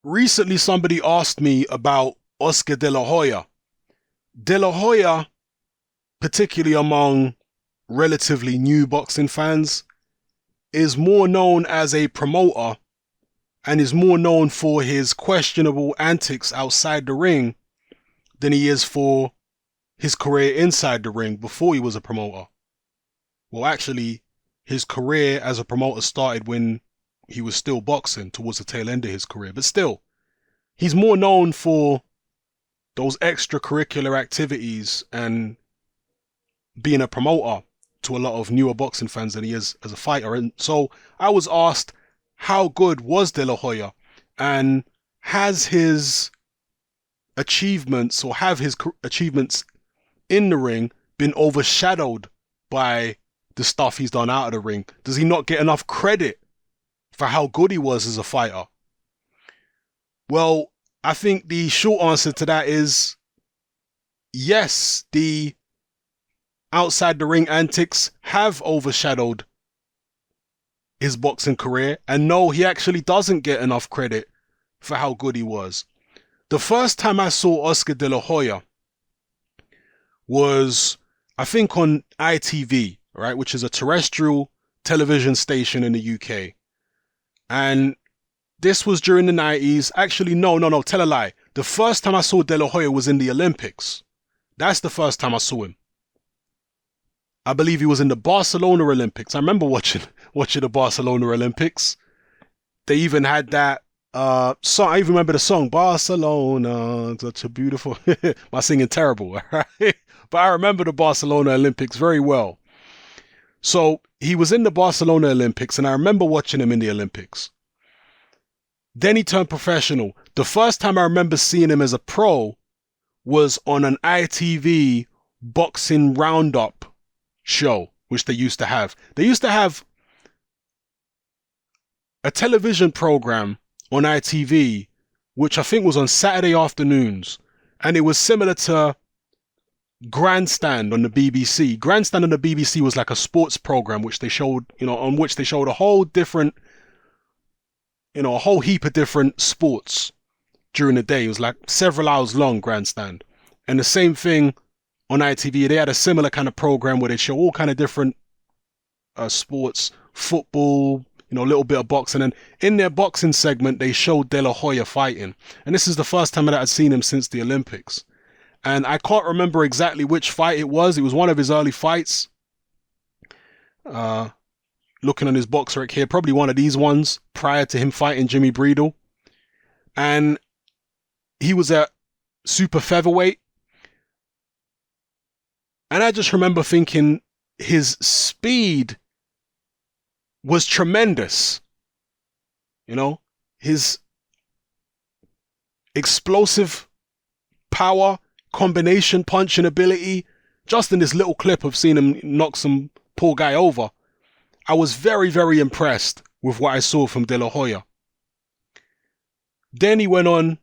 Recently, somebody asked me about Oscar De La Hoya. De La Hoya, particularly among relatively new boxing fans, is more known as a promoter and is more known for his questionable antics outside the ring than he is for his career inside the ring before he was a promoter. Well, actually, his career as a promoter started when he was still boxing towards the tail end of his career. But still, he's more known for those extracurricular activities and being a promoter to a lot of newer boxing fans than he is as a fighter. And so I was asked, how good was De La Hoya? And has his achievements or have his achievements in the ring been overshadowed by the stuff he's done out of the ring? Does he not get enough credit for how good he was as a fighter? Well, I think the short answer to that is yes, the outside the ring antics have overshadowed his boxing career, and no, he actually doesn't get enough credit for how good he was. The first time I saw Oscar De La Hoya was, I think, on ITV, right, which is a terrestrial television station in the UK. And this was during the 90s. Actually, no, tell a lie. The first time I saw De La Hoya was in the Olympics. That's the first time I saw him. I believe he was in the Barcelona Olympics. I remember watching the Barcelona Olympics. They even had that song. I even remember the song, Barcelona, such a beautiful... My singing terrible, right? But I remember the Barcelona Olympics very well. So he was in the Barcelona Olympics, and I remember watching him in the Olympics. Then he turned professional. The first time I remember seeing him as a pro was on an ITV boxing roundup show, which they used to have. They used to have a television program on ITV, which I think was on Saturday afternoons, and it was similar to Grandstand on the BBC. Grandstand on the BBC was like a sports program which they showed, on which they showed a whole different, a whole heap of different sports during the day. It was like several hours long, Grandstand. And the same thing on ITV. They had a similar kind of program where they show all kind of different sports, football, a little bit of boxing. And in their boxing segment, they showed De La Hoya fighting. And this is the first time that I'd seen him since the Olympics. And I can't remember exactly which fight it was. It was one of his early fights. Looking on his box right here, probably one of these ones prior to him fighting Jimmy Brito. And he was at super featherweight. And I just remember thinking his speed was tremendous. His explosive power, combination punching ability, just in this little clip of seeing him knock some poor guy over, I was very, very impressed with what I saw from De La Hoya. Then he went on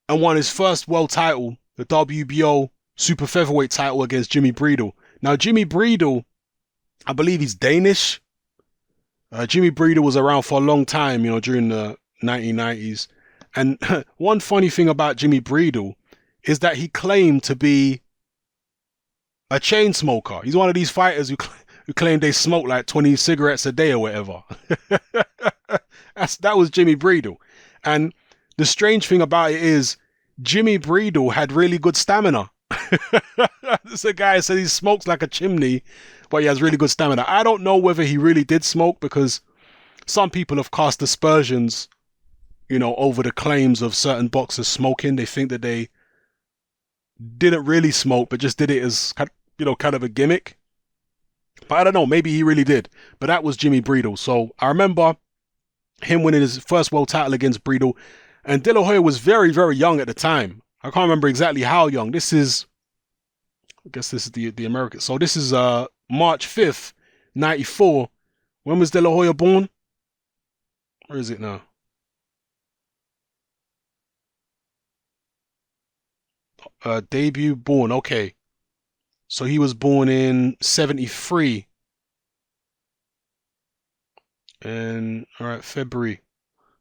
and won his first world title, the WBO super featherweight title against Jimmy Brito. Now, Jimmy Brito, I believe he's Danish. Jimmy Brito was around for a long time, during the 1990s. And one funny thing about Jimmy Brito is that he claimed to be a chain smoker. He's one of these fighters who claim they smoke like 20 cigarettes a day or whatever. That was Jimmy Brito. And the strange thing about it is Jimmy Brito had really good stamina. This is a guy said he smokes like a chimney, but he has really good stamina. I don't know whether he really did smoke, because some people have cast aspersions, over the claims of certain boxers smoking. They think that they didn't really smoke, but just did it as, kind of a gimmick. But I don't know, maybe he really did. But that was Jimmy Brito. So I remember him winning his first world title against Brito. And De La Hoya was very, very young at the time. I can't remember exactly how young. I guess this is the American. So this is March 5th, 94. When was De La Hoya born? Where is it now? Debut born. Okay. So he was born in 73. And, all right, February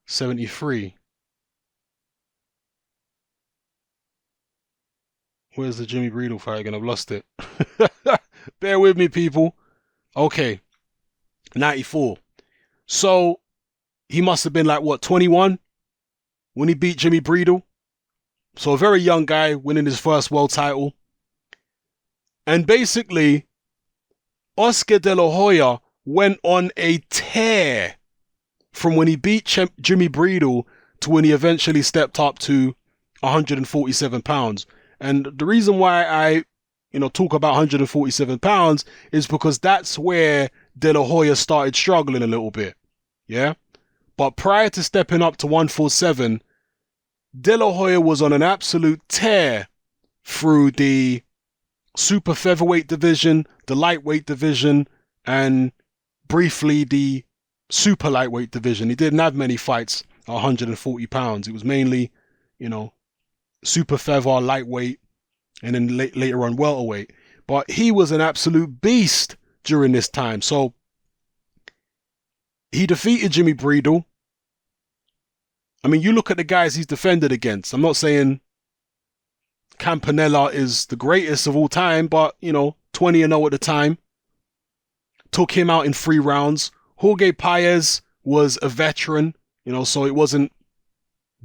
73. Where's the Jimmy Brito fight again? I've lost it. Bear with me, people. Okay, 94. So he must have been like, what, 21 when he beat Jimmy Brito? So a very young guy winning his first world title. And basically, Oscar De La Hoya went on a tear from when he beat Jimmy Brito to when he eventually stepped up to 147 pounds. And the reason why I, talk about 147 pounds is because that's where De La Hoya started struggling a little bit. Yeah. But prior to stepping up to 147, De La Hoya was on an absolute tear through the super featherweight division, the lightweight division, and briefly the super lightweight division. He didn't have many fights at 140 pounds. It was mainly, super feather, lightweight, and then later on welterweight. But he was an absolute beast during this time. So he defeated Jimmy Brito. I mean, you look at the guys he's defended against. I'm not saying Campanella is the greatest of all time, but, 20-0 at the time. Took him out in 3 rounds. Jorge Paez was a veteran, so it wasn't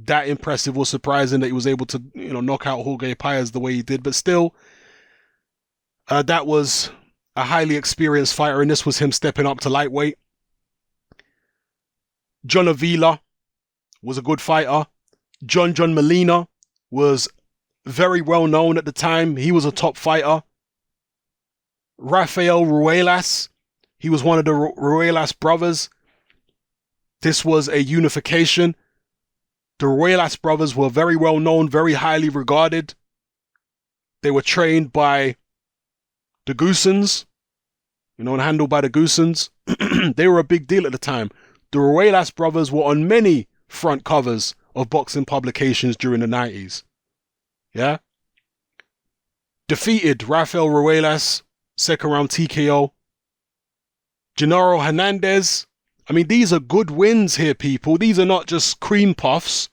that impressive or surprising that he was able to, knock out Jorge Paez the way he did. But still, that was a highly experienced fighter, and this was him stepping up to lightweight. John Avila was a good fighter. John Molina was very well known at the time. He was a top fighter. Rafael Ruelas, he was one of the Ruelas brothers. This was a unification. The Ruelas brothers were very well known, very highly regarded. They were trained by the Goosens, and handled by the Goosens. They were a big deal at the time. The Ruelas brothers were on many front covers of boxing publications during the 90s. Yeah? Defeated Rafael Ruelas, second round TKO. Gennaro Hernandez. I mean, these are good wins here, people. These are not just cream puffs,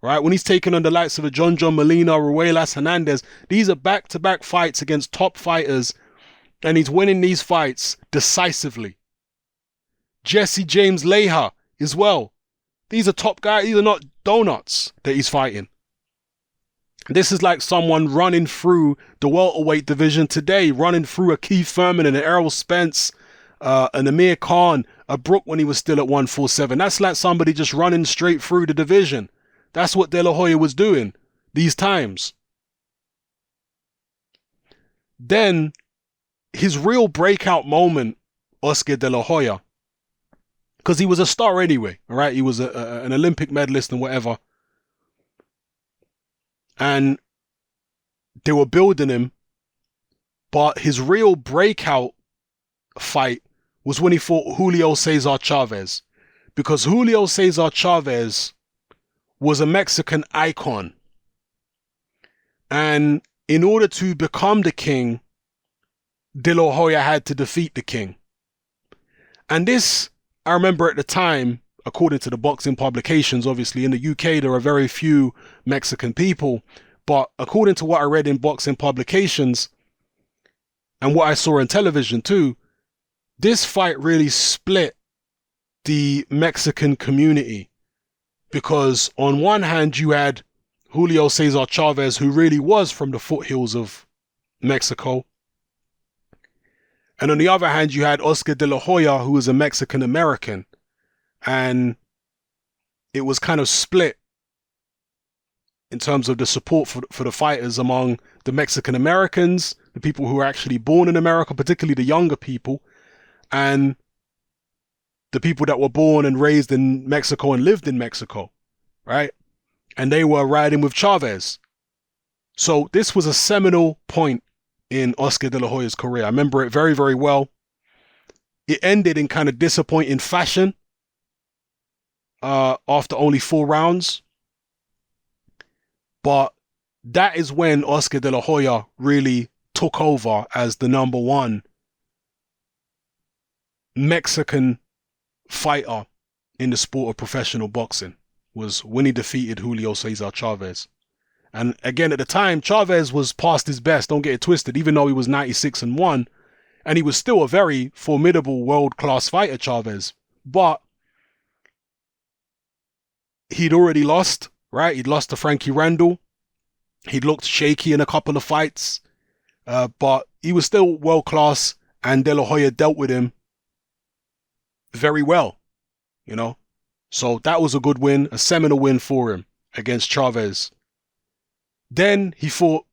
right? When he's taking on the likes of a John Molina, Ruelas, Hernandez, these are back-to-back fights against top fighters, and he's winning these fights decisively. Jesse James Leija as well. These are top guys. These are not donuts that he's fighting. This is like someone running through the welterweight division today, running through a Keith Thurman and an Errol Spence, an Amir Khan, a Brook when he was still at 147. That's like somebody just running straight through the division. That's what De La Hoya was doing these times. Then his real breakout moment, Oscar De La Hoya, because he was a star anyway, all right? He was an Olympic medalist and whatever. And they were building him. But his real breakout fight was when he fought Julio Cesar Chavez. Because Julio Cesar Chavez was a Mexican icon. And in order to become the king, De La Hoya had to defeat the king. And this, I remember at the time, according to the boxing publications, obviously in the UK there are very few Mexican people, but according to what I read in boxing publications and what I saw on television too, this fight really split the Mexican community, because on one hand you had Julio Cesar Chavez, who really was from the foothills of Mexico, and on the other hand you had Oscar De La Hoya, who was a Mexican American. And it was kind of split in terms of the support for the fighters among the Mexican Americans, the people who were actually born in America, particularly the younger people, and the people that were born and raised in Mexico and lived in Mexico, right? And they were riding with Chavez. So this was a seminal point in Oscar De La Hoya's career. I remember it very, very well. It ended in kind of disappointing fashion. After only 4 rounds. But that is when Oscar De La Hoya really took over as the number 1 Mexican fighter in the sport of professional boxing, was when he defeated Julio Cesar Chavez. And again, at the time, Chavez was past his best, don't get it twisted, even though he was 96-1. And he was still a very formidable world-class fighter, Chavez. But he'd already lost, right? He'd lost to Frankie Randall. He'd looked shaky in a couple of fights. But he was still world-class, and De La Hoya dealt with him very well, you know? So that was a good win, a seminal win for him against Chavez. Then he fought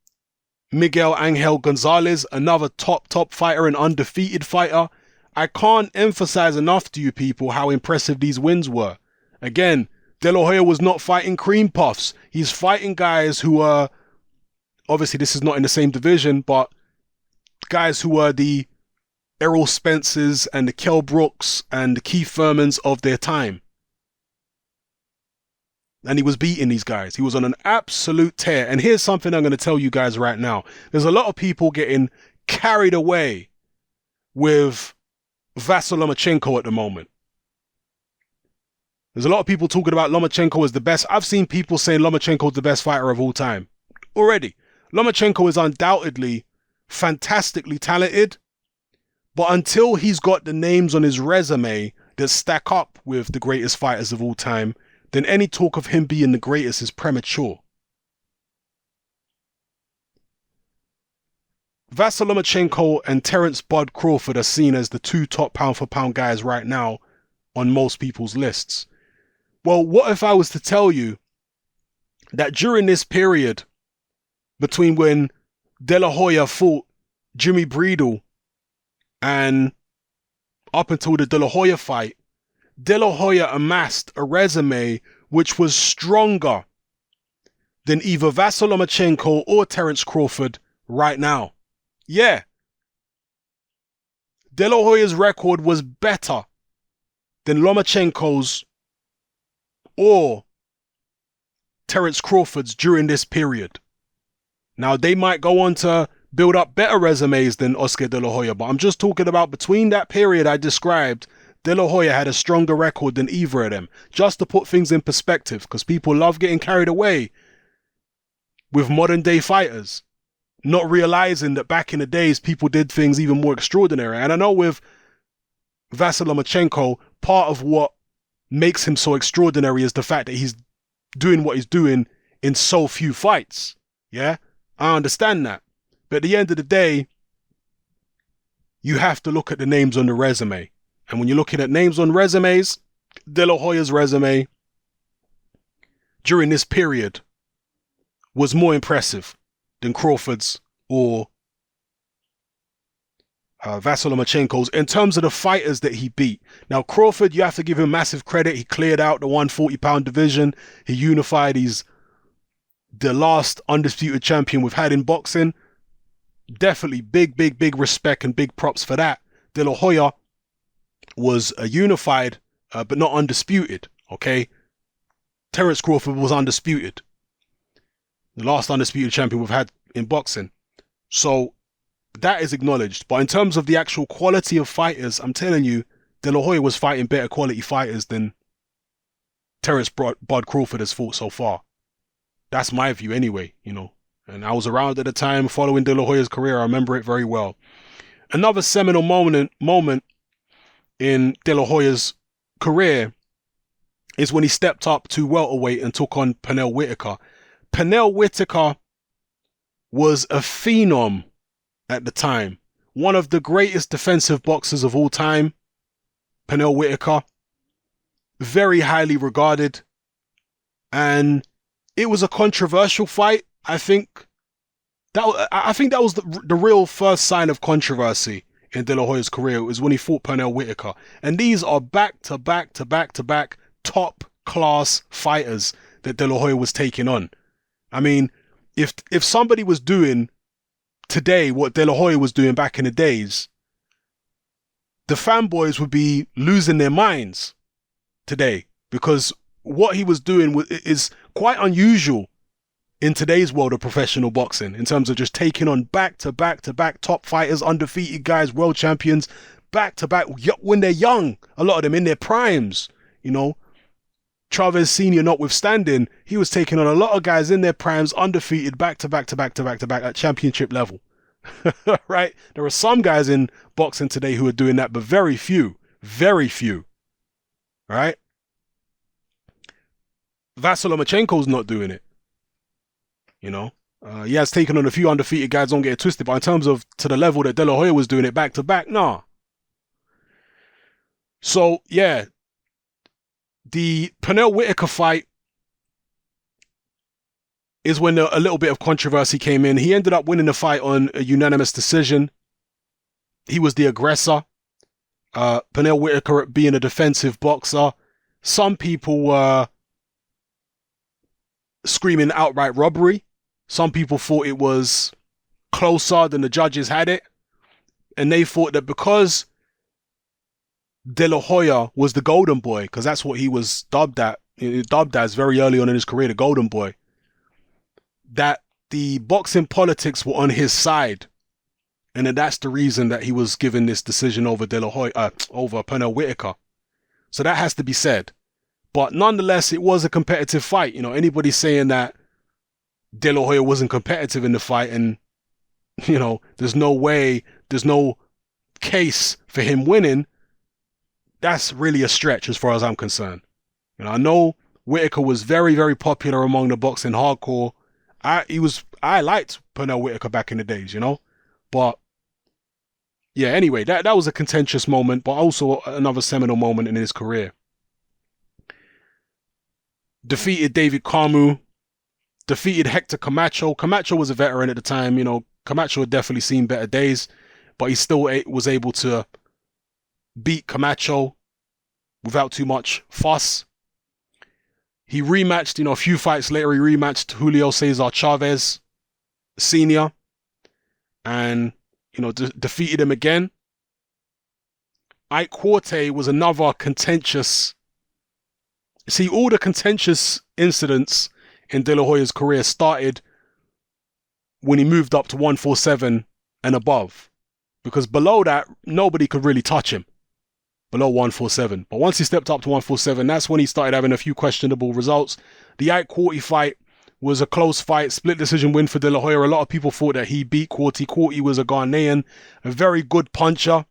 Miguel Angel Gonzalez, another top fighter, an undefeated fighter. I can't emphasize enough to you people how impressive these wins were. Again, De La Hoya was not fighting cream puffs. He's fighting guys who are, obviously this is not in the same division, but guys who are the Errol Spencers and the Kell Brooks and the Keith Thurmans of their time. And he was beating these guys. He was on an absolute tear. And here's something I'm going to tell you guys right now. There's a lot of people getting carried away with Vasyl Lomachenko at the moment. There's a lot of people talking about Lomachenko as the best. I've seen people saying Lomachenko is the best fighter of all time. Already. Lomachenko is undoubtedly fantastically talented. But until he's got the names on his resume that stack up with the greatest fighters of all time, then any talk of him being the greatest is premature. Vasyl Lomachenko and Terence Bud Crawford are seen as the two top pound-for-pound guys right now on most people's lists. Well, what if I was to tell you that during this period between when De La Hoya fought Jimmy Brito and up until the De La Hoya fight, De La Hoya amassed a resume which was stronger than either Vasyl Lomachenko or Terence Crawford right now. Yeah. De La Hoya's record was better than Lomachenko's or Terence Crawford's during this period. Now, they might go on to build up better resumes than Oscar De La Hoya, but I'm just talking about between that period I described, De La Hoya had a stronger record than either of them. Just to put things in perspective, because people love getting carried away with modern day fighters, not realizing that back in the days, people did things even more extraordinary. And I know with Vasyl Lomachenko, part of what makes him so extraordinary is the fact that he's doing what he's doing in so few fights. Yeah, I understand that. But at the end of the day, you have to look at the names on the resume. And when you're looking at names on resumes, De La Hoya's resume during this period was more impressive than Crawford's or Vasyl Lomachenko's in terms of the fighters that he beat. Now, Crawford, you have to give him massive credit. He cleared out the 140-pound division. He unified. He's the last undisputed champion we've had in boxing. Definitely big respect and big props for that. De La Hoya was unified, but not undisputed, okay? Terence Crawford was undisputed. The last undisputed champion we've had in boxing. So that is acknowledged. But in terms of the actual quality of fighters, I'm telling you, De La Hoya was fighting better quality fighters than Terence Bud Crawford has fought so far. That's my view anyway, you know. And I was around at the time following De La Hoya's career. I remember it very well. Another seminal moment in De La Hoya's career is when he stepped up to welterweight and took on Pernell Whitaker. Pernell Whitaker was a phenom at the time. One of the greatest defensive boxers of all time. Pernell Whitaker. Very highly regarded. And it was a controversial fight. I think that was the real first sign of controversy in De La Hoya's career. It was when he fought Pernell Whitaker. And these are back to back top class fighters that De La Hoya was taking on. I mean, if somebody was doing today what De La Hoya was doing back in the days, the fanboys would be losing their minds today, because what he was doing is quite unusual in today's world of professional boxing, in terms of just taking on back to back top fighters, undefeated guys, world champions, back to back when they're young, a lot of them in their primes, you know, Chavez Sr. notwithstanding, he was taking on a lot of guys in their primes, undefeated, back to back at championship level. Right? There are some guys in boxing today who are doing that, but very few. Very few. Right? Vasyl Lomachenko's not doing it. You know? He has taken on a few undefeated guys, don't get it twisted, but in terms of to the level that De La Hoya was doing it back to back, nah. So, yeah. The Pernell Whitaker fight is when a little bit of controversy came in. He ended up winning the fight on a unanimous decision. He was the aggressor. Pernell Whitaker being a defensive boxer. Some people were screaming outright robbery. Some people thought it was closer than the judges had it. And they thought that because De La Hoya was the golden boy, because that's what he was dubbed as very early on in his career, the golden boy, that the boxing politics were on his side, and that's the reason that he was given this decision over De La Hoya, over Pernell Whitaker. So that has to be said. But nonetheless, it was a competitive fight. You know, anybody saying that De La Hoya wasn't competitive in the fight, and you know, there's no case for him winning, that's really a stretch as far as I'm concerned. You know, I know Whitaker was very, very popular among the boxing hardcore. I liked Pernell Whitaker back in the days, you know. But yeah, anyway, that was a contentious moment, but also another seminal moment in his career. Defeated David Camus, defeated Hector Camacho. Camacho was a veteran at the time, you know. Camacho had definitely seen better days, but he still was able to beat Camacho without too much fuss. He rematched, you know, a few fights later, he rematched Julio Cesar Chavez Sr. and, you know, defeated him again. Ike Quartey was another contentious. See, all the contentious incidents in De La Hoya's career started when he moved up to 147 and above. Because below that, nobody could really touch him. Below 147. But once he stepped up to 147, that's when he started having a few questionable results. The Ike Quartey fight was a close fight, split decision win for De La Hoya. A lot of people thought that he beat Quartey. Quartey was a Ghanaian, a very good puncher.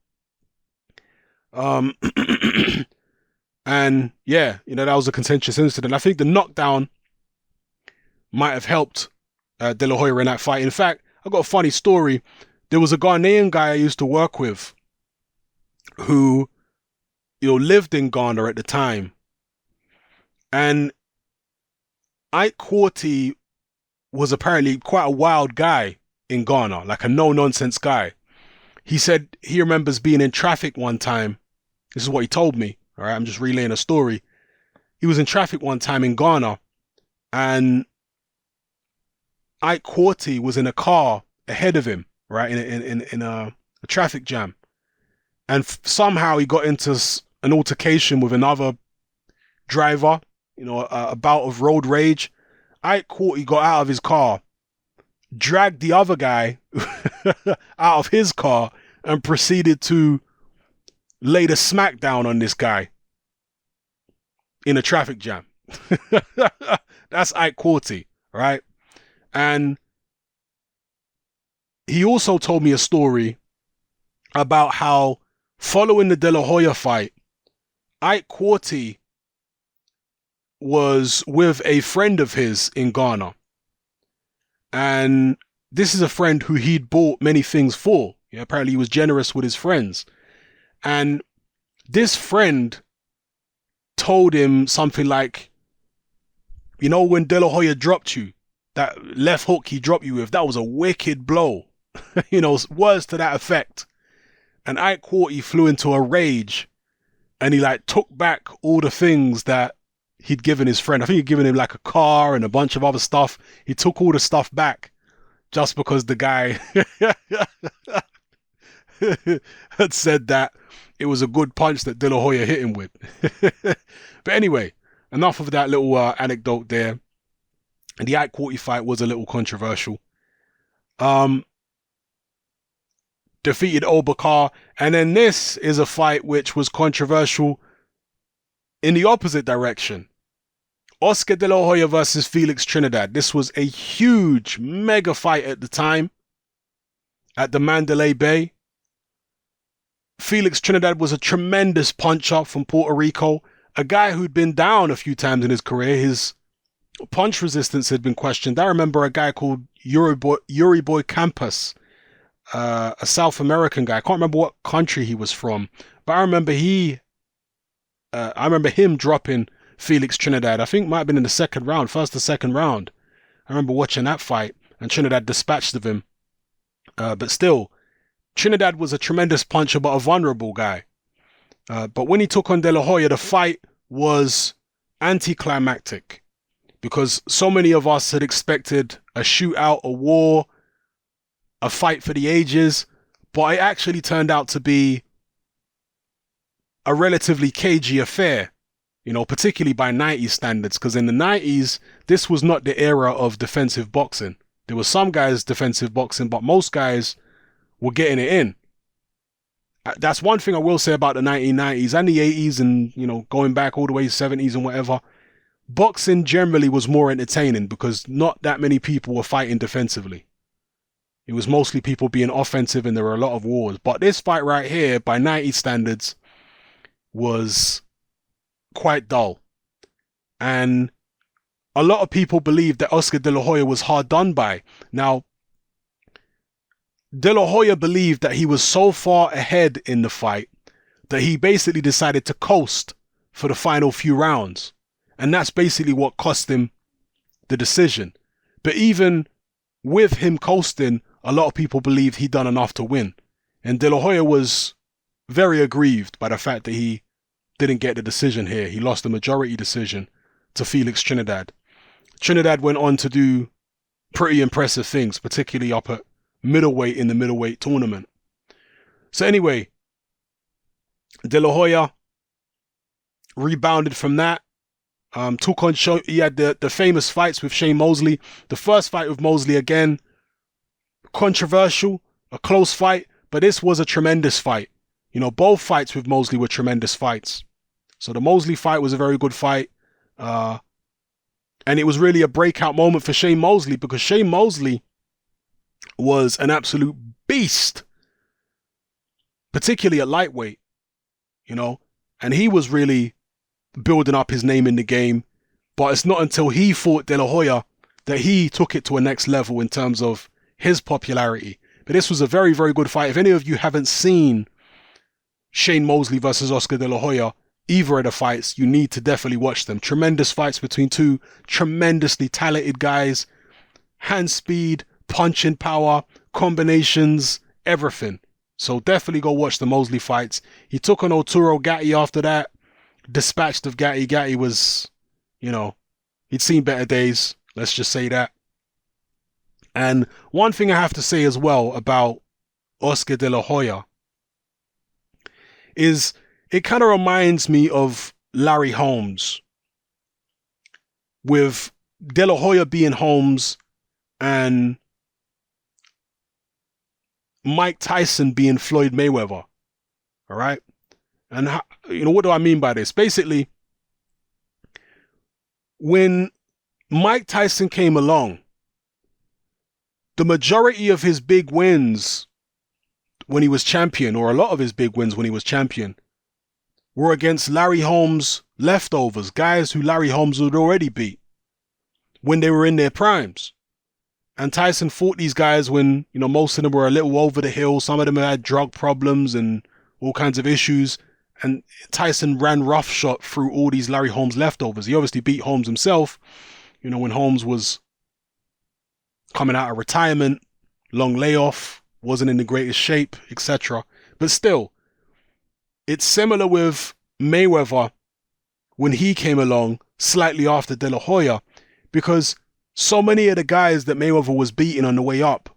And yeah, you know, that was a contentious incident. I think the knockdown might have helped De La Hoya in that fight. In fact, I got a funny story. There was a Ghanaian guy I used to work with who, you know, lived in Ghana at the time. And Ike Quartey was apparently quite a wild guy in Ghana, like a no-nonsense guy. He said he remembers being in traffic one time. This is what he told me. All right, I'm just relaying a story. He was in traffic one time in Ghana, and Ike Quartey was in a car ahead of him, right, in a traffic jam. And somehow he got into an altercation with another driver, you know, a bout of road rage. Ike Quartey got out of his car, dragged the other guy out of his car, and proceeded to lay the smackdown on this guy in a traffic jam. That's Ike Quartey, right? And he also told me a story about how following the De La Hoya fight, Ike Quartey was with a friend of his in Ghana. And this is a friend who he'd bought many things for. Yeah, apparently he was generous with his friends. And this friend told him something like, you know, when De La Hoya dropped you, that left hook he dropped you with, that was a wicked blow. You know, words to that effect. And Ike Quartey flew into a rage, and he like took back all the things that he'd given his friend. I think he'd given him like a car and a bunch of other stuff. He took all the stuff back just because the guy had said that it was a good punch that De La Hoya hit him with. But anyway, enough of that little anecdote there. And the Ike Quartey fight was a little controversial. Defeated Obakar. And then this is a fight which was controversial in the opposite direction. Oscar De La Hoya versus Felix Trinidad. This was a huge, mega fight at the time at the Mandalay Bay. Felix Trinidad was a tremendous puncher from Puerto Rico, a guy who'd been down a few times in his career. His punch resistance had been questioned. I remember a guy called Yuri Boy Campos, a South American guy. I can't remember what country he was from, but I remember him dropping Felix Trinidad. I think it might have been in the second round, first or second round. I remember watching that fight, and Trinidad dispatched of him. But still, Trinidad was a tremendous puncher, but a vulnerable guy. But when he took on De La Hoya, the fight was anticlimactic because so many of us had expected a shootout, a war, a fight for the ages, but it actually turned out to be a relatively cagey affair, particularly by 90s standards, because in the 90s, this was not the era of defensive boxing. There were some guys defensive boxing, but most guys were getting it in. That's one thing I will say about the 1990s and the 80s and, going back all the way to 70s and whatever. Boxing generally was more entertaining because not that many people were fighting defensively. It was mostly people being offensive and there were a lot of wars. But this fight right here, by 90s standards, was quite dull. And a lot of people believe that Oscar De La Hoya was hard done by. Now, De La Hoya believed that he was so far ahead in the fight that he basically decided to coast for the final few rounds. And that's basically what cost him the decision. But even with him coasting, a lot of people believed he'd done enough to win. And De La Hoya was very aggrieved by the fact that he didn't get the decision here. He lost the majority decision to Felix Trinidad. Trinidad went on to do pretty impressive things, particularly up at middleweight in the middleweight tournament. So anyway, De La Hoya rebounded from that. Took on he had the famous fights with Shane Mosley. The first fight with Mosley, again, controversial, a close fight, but this was a tremendous fight. Both fights with Mosley were tremendous fights. So the Mosley fight was a very good fight. And it was really a breakout moment for Shane Mosley because Shane Mosley was an absolute beast, particularly at lightweight, and he was really building up his name in the game. But it's not until he fought De La Hoya that he took it to a next level in terms of his popularity. But this was a very, very good fight. If any of you haven't seen Shane Mosley versus Oscar De La Hoya, either of the fights, you need to definitely watch them. Tremendous fights between two tremendously talented guys. Hand speed, punching power, combinations, everything. So definitely go watch the Mosley fights. He took on Arturo Gatti after that. Dispatched of Gatti. Gatti was, he'd seen better days. Let's just say that. And one thing I have to say as well about Oscar De La Hoya is it kind of reminds me of Larry Holmes, with De La Hoya being Holmes and Mike Tyson being Floyd Mayweather. All right. And what do I mean by this? Basically, when Mike Tyson came along, the majority of his big wins when he was champion, or a lot of his big wins when he was champion, were against Larry Holmes leftovers, guys who Larry Holmes had already beat when they were in their primes. And Tyson fought these guys when, most of them were a little over the hill. Some of them had drug problems and all kinds of issues. And Tyson ran roughshod through all these Larry Holmes leftovers. He obviously beat Holmes himself, when Holmes was coming out of retirement, long layoff, wasn't in the greatest shape, etc. But still, it's similar with Mayweather when he came along slightly after De La Hoya, because so many of the guys that Mayweather was beating on the way up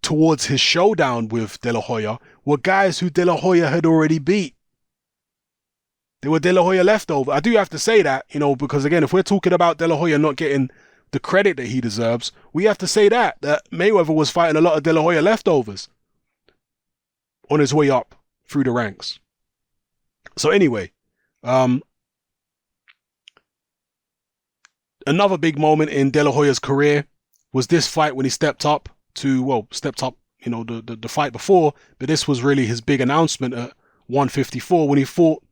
towards his showdown with De La Hoya were guys who De La Hoya had already beat. They were De La Hoya leftover. I do have to say that, because again, if we're talking about De La Hoya not getting the credit that he deserves, we have to say that Mayweather was fighting a lot of De La Hoya leftovers on his way up through the ranks. So anyway, Another big moment in De La Hoya's career was this fight when he stepped up, the fight before, but this was really his big announcement at 154 when he fought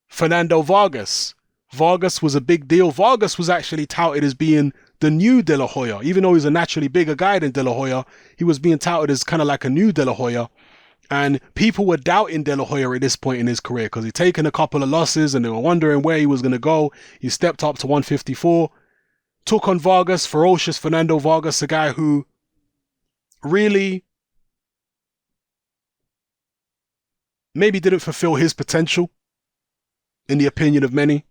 Fernando Vargas. Vargas was a big deal. Vargas was actually touted as being the new De La Hoya. Even though he's a naturally bigger guy than De La Hoya, he was being touted as kind of like a new De La Hoya. And people were doubting De La Hoya at this point in his career because he'd taken a couple of losses and they were wondering where he was going to go. He stepped up to 154, took on Vargas, ferocious Fernando Vargas, a guy who really maybe didn't fulfill his potential in the opinion of many.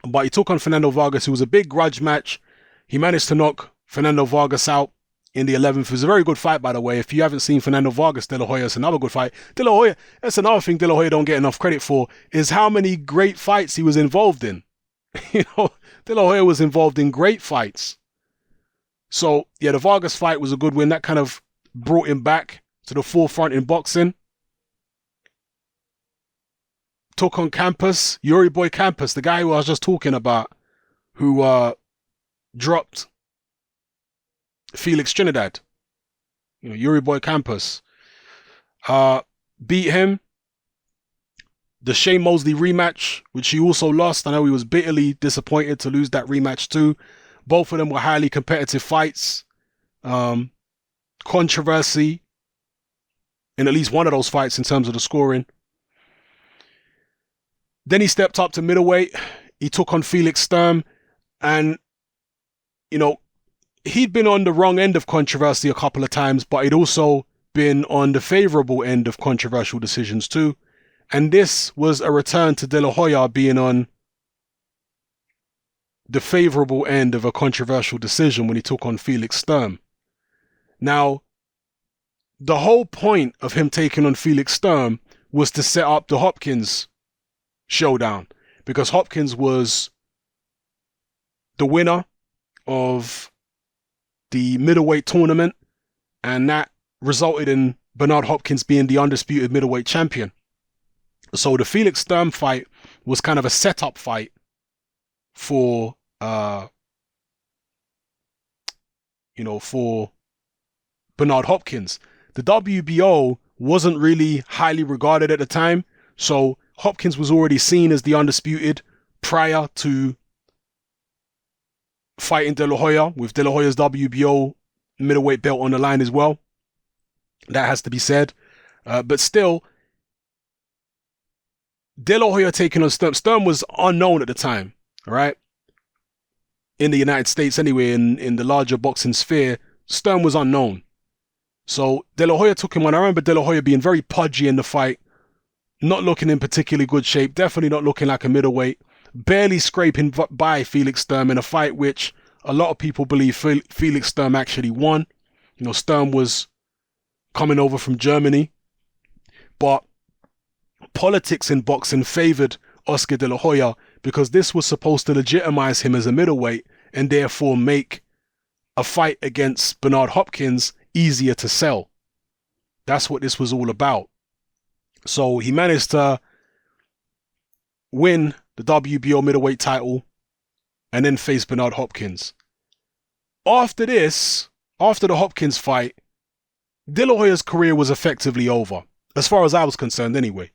But he took on Fernando Vargas, who was a big grudge match. He managed to knock Fernando Vargas out in the 11th. It was a very good fight, by the way. If you haven't seen Fernando Vargas, De La Hoya, it's another good fight. De La Hoya, that's another thing De La Hoya don't get enough credit for, is how many great fights he was involved in. De La Hoya was involved in great fights. So, yeah, the Vargas fight was a good win. That kind of brought him back to the forefront in boxing. Took on Campos, Yuri Boy Campos, the guy who I was just talking about, who dropped Felix Trinidad. Yuri Boy Campos. Beat him. The Shane Mosley rematch, which he also lost. I know he was bitterly disappointed to lose that rematch too. Both of them were highly competitive fights. Controversy in at least one of those fights in terms of the scoring. Then he stepped up to middleweight. He took on Felix Sturm. And, he'd been on the wrong end of controversy a couple of times, but he'd also been on the favorable end of controversial decisions too. And this was a return to De La Hoya being on the favorable end of a controversial decision when he took on Felix Sturm. Now, the whole point of him taking on Felix Sturm was to set up the Hopkins showdown, because Hopkins was the winner of the middleweight tournament, and that resulted in Bernard Hopkins being the undisputed middleweight champion. So the Felix Sturm fight was kind of a setup fight for for Bernard Hopkins. The WBO wasn't really highly regarded at the time, so Hopkins was already seen as the undisputed prior to fighting De La Hoya, with De La Hoya's WBO middleweight belt on the line as well. That has to be said. But still, De La Hoya taking on Sturm. Sturm was unknown at the time, all right? In the United States anyway, in the larger boxing sphere, Sturm was unknown. So De La Hoya took him on. I remember De La Hoya being very pudgy in the fight, not looking in particularly good shape, definitely not looking like a middleweight, barely scraping by Felix Sturm in a fight which a lot of people believe Felix Sturm actually won. Sturm was coming over from Germany, but politics in boxing favored Oscar De La Hoya because this was supposed to legitimize him as a middleweight and therefore make a fight against Bernard Hopkins easier to sell. That's what this was all about. So he managed to win the WBO middleweight title and then face Bernard Hopkins. After this, after the Hopkins fight, De La Hoya's career was effectively over, as far as I was concerned anyway.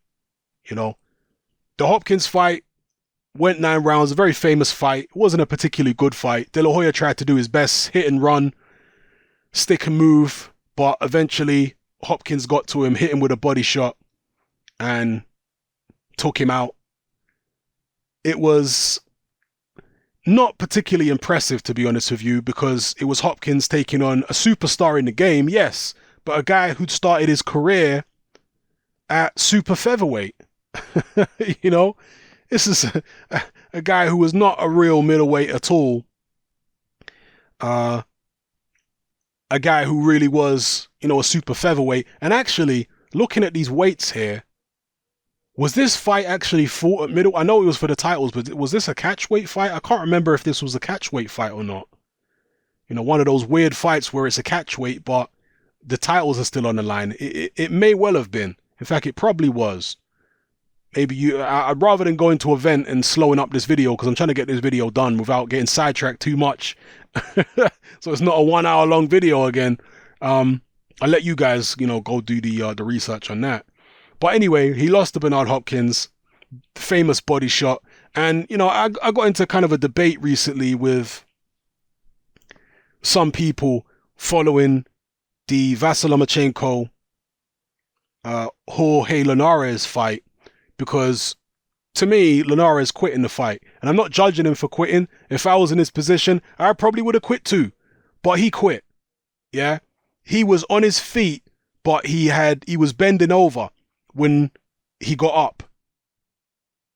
The Hopkins fight went 9 rounds, a very famous fight. It wasn't a particularly good fight. De La Hoya tried to do his best, hit and run, stick and move, but eventually Hopkins got to him, hit him with a body shot, and took him out. It was not particularly impressive, to be honest with you, because it was Hopkins taking on a superstar in the game, yes, but a guy who'd started his career at super featherweight. This is a guy who was not a real middleweight at all. A guy who really was, a super featherweight. And actually, looking at these weights here, was this fight actually fought at middle? I know it was for the titles, but was this a catchweight fight? I can't remember if this was a catchweight fight or not. One of those weird fights where it's a catchweight, but the titles are still on the line. It may well have been. In fact, it probably was. maybe I'd rather than going to a vent and slowing up this video, because I'm trying to get this video done without getting sidetracked too much. So it's not a 1 hour long video again. I'll let you guys, go do the research on that. But anyway, he lost to Bernard Hopkins, famous body shot. And, I got into kind of a debate recently with some people following the Vasyl Lomachenko Jorge Linares fight, because to me, Linares quit in the fight. And I'm not judging him for quitting. If I was in his position, I probably would have quit too. But he quit. Yeah. He was on his feet, but he was bending over when he got up.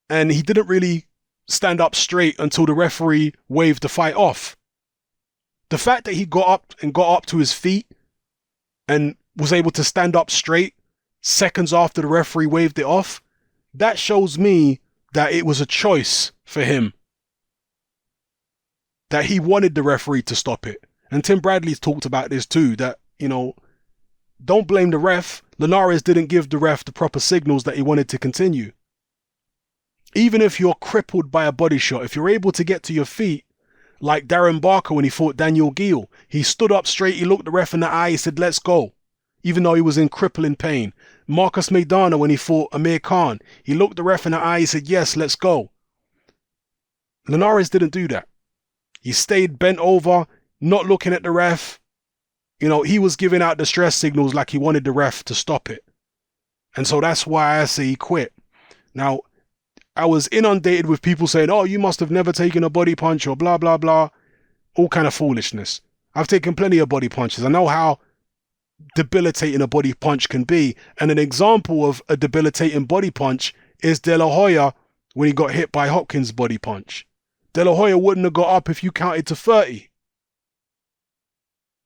And he didn't really stand up straight until the referee waved the fight off. The fact that he got up to his feet and was able to stand up straight seconds after the referee waved it off, that shows me that it was a choice for him. That he wanted the referee to stop it. And Tim Bradley's talked about this too, that, don't blame the ref. Linares didn't give the ref the proper signals that he wanted to continue. Even if you're crippled by a body shot, if you're able to get to your feet, like Darren Barker when he fought Daniel Geale, he stood up straight, he looked the ref in the eye, he said, let's go, even though he was in crippling pain. Marcus Maidana when he fought Amir Khan, he looked the ref in the eye, he said, yes, let's go. Linares didn't do that. He stayed bent over, not looking at the ref. He was giving out distress signals like he wanted the ref to stop it. And so that's why I say he quit. Now, I was inundated with people saying, oh, you must have never taken a body punch or blah, blah, blah. All kind of foolishness. I've taken plenty of body punches. I know how debilitating a body punch can be. And an example of a debilitating body punch is De La Hoya when he got hit by Hopkins' body punch. De La Hoya wouldn't have got up if you counted to 30.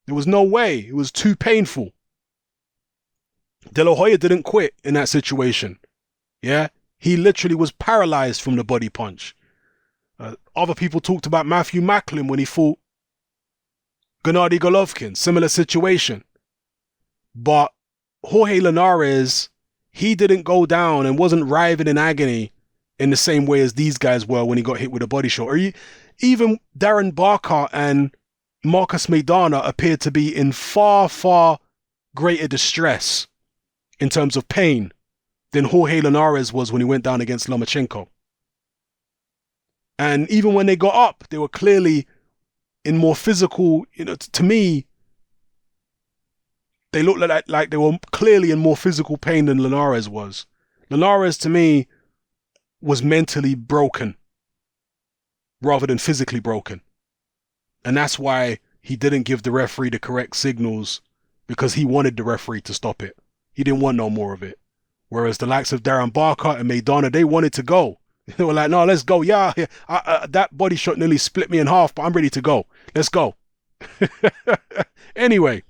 There was no way. It was too painful. De La Hoya didn't quit in that situation. Yeah? He literally was paralyzed from the body punch. Other people talked about Matthew Macklin when he fought Gennady Golovkin. Similar situation. But Jorge Linares, he didn't go down and wasn't writhing in agony in the same way as these guys were when he got hit with a body shot. Or even Darren Barker and Marcus Maidana appeared to be in far, far greater distress in terms of pain than Jorge Linares was when he went down against Lomachenko. And even when they got up, they were clearly in more physical, to me, they looked like they were clearly in more physical pain than Linares was. Linares, to me, was mentally broken rather than physically broken. And that's why he didn't give the referee the correct signals, because he wanted the referee to stop it. He didn't want no more of it. Whereas the likes of Darren Barker and Maidana, they wanted to go. They were like, no, let's go. Yeah, that body shot nearly split me in half, but I'm ready to go. Let's go. Anyway,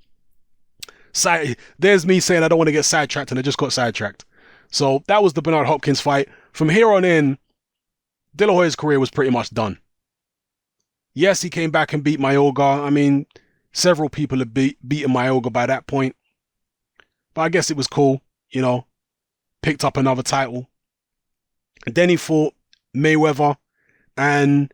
there's me saying I don't want to get sidetracked, and I just got sidetracked. So that was the Bernard Hopkins fight. From here on in, De La Hoya's career was pretty much done. Yes, he came back and beat Mayorga. I mean, several people had beaten Mayorga by that point. But I guess it was cool, picked up another title. And then he fought Mayweather, and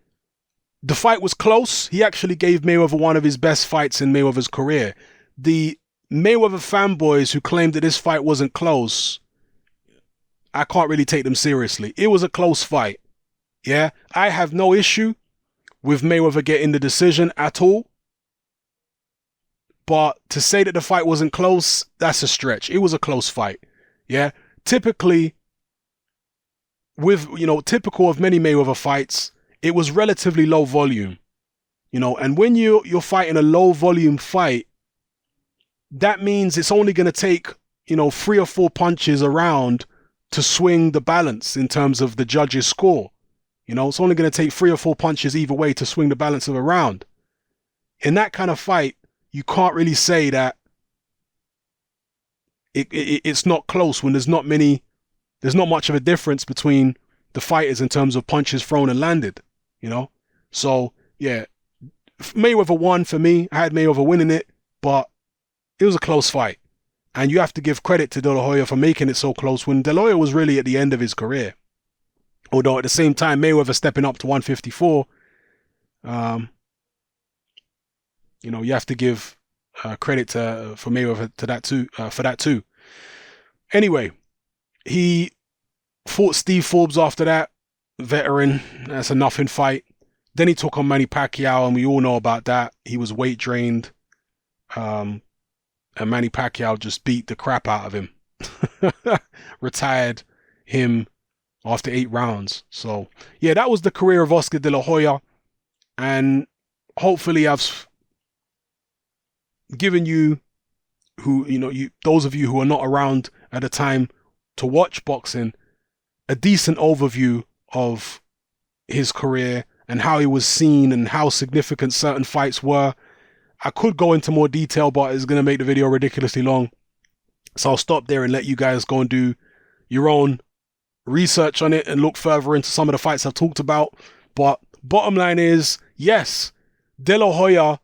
the fight was close. He actually gave Mayweather one of his best fights in Mayweather's career. The Mayweather fanboys who claimed that this fight wasn't close, I can't really take them seriously. It was a close fight. Yeah, I have no issue with Mayweather getting the decision at all. But to say that the fight wasn't close, that's a stretch. It was a close fight. Yeah. Typically, typical of many Mayweather fights, it was relatively low volume. And when you're fighting a low volume fight, that means it's only going to take, 3 or 4 punches around to swing the balance in terms of the judge's score. It's only going to take 3 or 4 punches either way to swing the balance of a round. In that kind of fight, you can't really say that it's not close when there's not much of a difference between the fighters in terms of punches thrown and landed, So, yeah, Mayweather won for me. I had Mayweather winning it, but it was a close fight. And you have to give credit to De La Hoya for making it so close when De La Hoya was really at the end of his career. Although at the same time, Mayweather stepping up to 154, you have to give credit for Mayweather to that too. For that too. Anyway, he fought Steve Forbes after that, veteran. That's a nothing fight. Then he took on Manny Pacquiao, and we all know about that. He was weight drained, and Manny Pacquiao just beat the crap out of him, retired him after 8 rounds. So yeah, that was the career of Oscar De La Hoya, and hopefully I've given you, those of you who are not around at the time to watch boxing, a decent overview of his career and how he was seen and how significant certain fights were. I could go into more detail, but it's going to make the video ridiculously long. So I'll stop there and let you guys go and do your own research on it and look further into some of the fights I've talked about. But bottom line is, yes, De La Hoya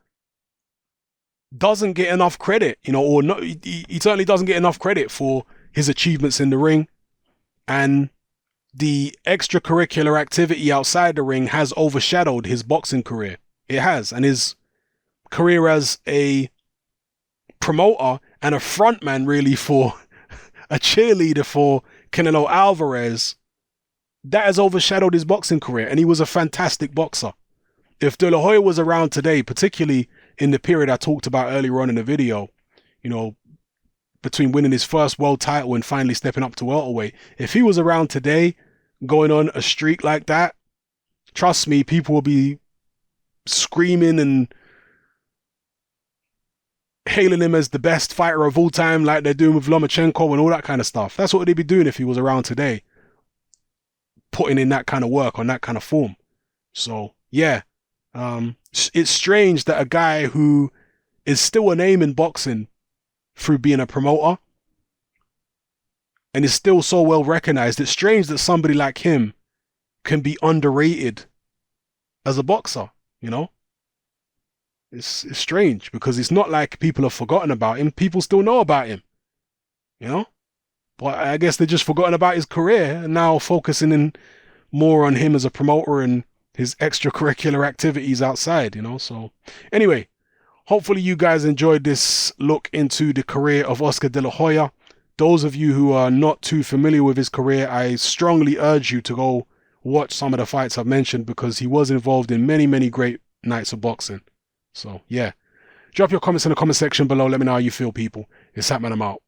doesn't get enough credit, or no, he certainly doesn't get enough credit for his achievements in the ring. And the extracurricular activity outside the ring has overshadowed his boxing career. It has. And his career as a promoter and a frontman, really, for a cheerleader for Canelo Alvarez, that has overshadowed his boxing career. And he was a fantastic boxer. If De La Hoya was around today, particularly in the period I talked about earlier on in the video, between winning his first world title and finally stepping up to welterweight, if he was around today going on a streak like that, trust me, people will be screaming and hailing him as the best fighter of all time, like they're doing with Lomachenko and all that kind of stuff. That's what they'd be doing if he was around today, putting in that kind of work on that kind of form. So yeah, it's strange that a guy who is still a name in boxing through being a promoter and is still so well recognized, it's strange that somebody like him can be underrated as a boxer. It's strange, because it's not like people have forgotten about him. People still know about him, but I guess they've just forgotten about his career and now focusing in more on him as a promoter and his extracurricular activities outside, So anyway, hopefully you guys enjoyed this look into the career of Oscar De La Hoya. Those of you who are not too familiar with his career, I strongly urge you to go watch some of the fights I've mentioned, because he was involved in many, many great nights of boxing. So yeah, drop your comments in the comment section below. Let me know how you feel, people. It's Hatman, I'm out.